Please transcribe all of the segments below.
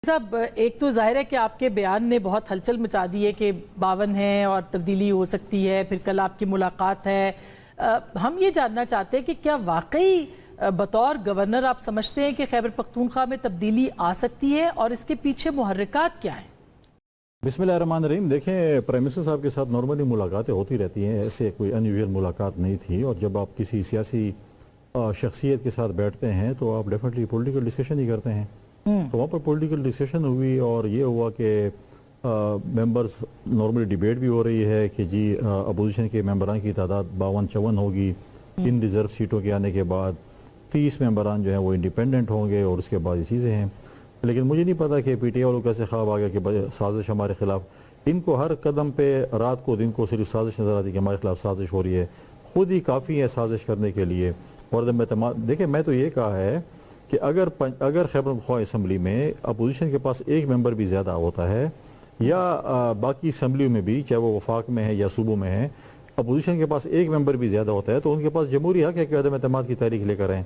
صاحب ایک تو ظاہر ہے کہ آپ کے بیان نے بہت ہلچل مچا دی ہے کہ 52 ہے اور تبدیلی ہو سکتی ہے، پھر کل آپ کی ملاقات ہے۔ ہم یہ جاننا چاہتے ہیں کہ کیا واقعی بطور گورنر آپ سمجھتے ہیں کہ خیبر پختونخوا میں تبدیلی آ سکتی ہے اور اس کے پیچھے محرکات کیا ہیں؟ بسم اللہ الرحمن الرحیم۔ دیکھیں، پرائم منسٹر صاحب کے ساتھ نارملی ملاقاتیں ہوتی رہتی ہیں، ایسے کوئی انیوژل ملاقات نہیں تھی، اور جب آپ کسی سیاسی شخصیت کے ساتھ بیٹھتے ہیں تو آپ ڈیفینیٹلی پولیٹیکل ڈسکشن ہی کرتے ہیں۔ تو وہاں پر پولیٹیکل ڈسکشن ہوئی اور یہ ہوا کہ ممبرز نارملی ڈیبیٹ بھی ہو رہی ہے کہ جی اپوزیشن کے ممبران کی تعداد 52-54 ہوگی ان ریزرو سیٹوں کے آنے کے بعد، 30 ممبران جو ہیں وہ انڈیپینڈنٹ ہوں گے، اور اس کے بعد یہ چیزیں ہیں۔ لیکن مجھے نہیں پتا کہ پی ٹی آئی والوں کیسے خواب آ گیا کہ سازش ہمارے خلاف، ان کو ہر قدم پہ رات کو دن کو صرف سازش نظر آتی کہ ہمارے خلاف سازش ہو رہی ہے، خود ہی کافی ہے سازش کرنے کے لیے۔ اور دیکھیں، میں تو یہ کہا ہے کہ اگر خیبر پختونخوا اسمبلی میں اپوزیشن کے پاس ایک ممبر بھی زیادہ ہوتا ہے، یا باقی اسمبلیوں میں بھی، چاہے وہ وفاق میں ہے یا صوبوں میں ہے، اپوزیشن کے پاس ایک ممبر بھی زیادہ ہوتا ہے، تو ان کے پاس جمہوری حق ہے کہ عدم اعتماد کی تحریک لے کر آئیں۔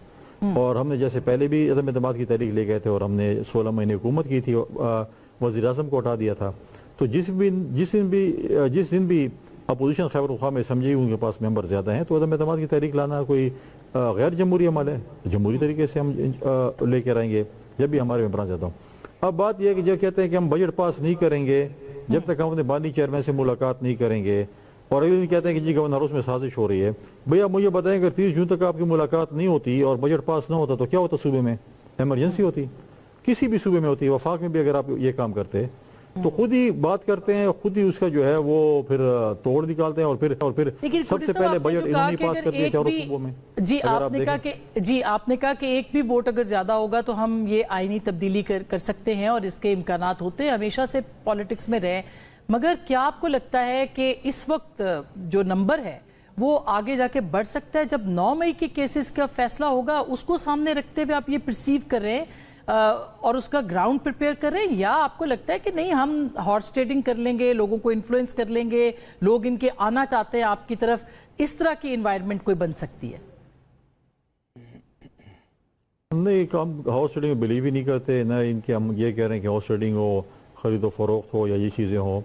اور ہم نے جیسے پہلے بھی عدم اعتماد کی تحریک لے گئے تھے اور ہم نے 16 مہینے حکومت کی تھی، وزیر اعظم کو ہٹا دیا تھا۔ تو جس دن بھی اپوزیشن خیبر پختونخوا میں سمجھے ان کے پاس ممبر زیادہ ہیں تو عدم اعتماد کی تحریک لانا کوئی غیر جمہوری عمل ہے۔ جمہوری طریقے سے ہم لے کر آئیں گے جب بھی ہمارے ممبران زیادہ ہوں۔ اب بات یہ ہے کہ جو کہتے ہیں کہ ہم بجٹ پاس نہیں کریں گے جب تک ہم اپنے بانی چیئرمین سے ملاقات نہیں کریں گے، اور اگلے دن کہتے ہیں کہ جی گورنر ہاؤس میں سازش ہو رہی ہے۔ بھیا مجھے بتائیں، اگر 30 جون تک آپ کی ملاقات نہیں ہوتی اور بجٹ پاس نہ ہوتا تو کیا ہوتا؟ صوبے میں ایمرجنسی ہوتی، کسی بھی صوبے میں ہوتی، وفاق میں بھی اگر آپ یہ کام کرتے تو خود ہی بات کرتے ہیں، خود ہی اس کا جو ہے وہ پھر توڑ نکالتے ہیں، اور پھر سب سے پہلے بجٹ انہوں نے پاس کر دیا چاروں صوبوں میں۔ جی آپ نے کہا کہ ایک بھی ووٹ اگر زیادہ ہوگا تو ہم یہ آئینی تبدیلی کر سکتے ہیں، اور اس کے امکانات ہوتے ہیں، ہمیشہ سے پالیٹکس میں رہے۔ مگر کیا آپ کو لگتا ہے کہ اس وقت جو نمبر ہے وہ آگے جا کے بڑھ سکتا ہے؟ جب 9 مئی کے کیسز کا فیصلہ ہوگا اس کو سامنے رکھتے ہوئے آپ یہ پرسیو کر رہے ہیں اور اس کا گراؤنڈ پریپیئر کر رہے ہیں، یا آپ کو لگتا ہے کہ نہیں ہم ہارس ٹریڈنگ کر لیں گے، لوگوں کو انفلوئنس کر لیں گے، لوگ ان کے آنا چاہتے ہیں آپ کی طرف، اس طرح کی انوائرمنٹ کوئی بن سکتی ہے؟ ہم نے ہاؤس ٹریڈنگ میں بلیو ہی نہیں کرتے، نہ ان کے ہم یہ کہہ رہے ہیں کہ ہاؤس ٹریڈنگ ہو، خرید و فروخت ہو یا یہ چیزیں ہوں۔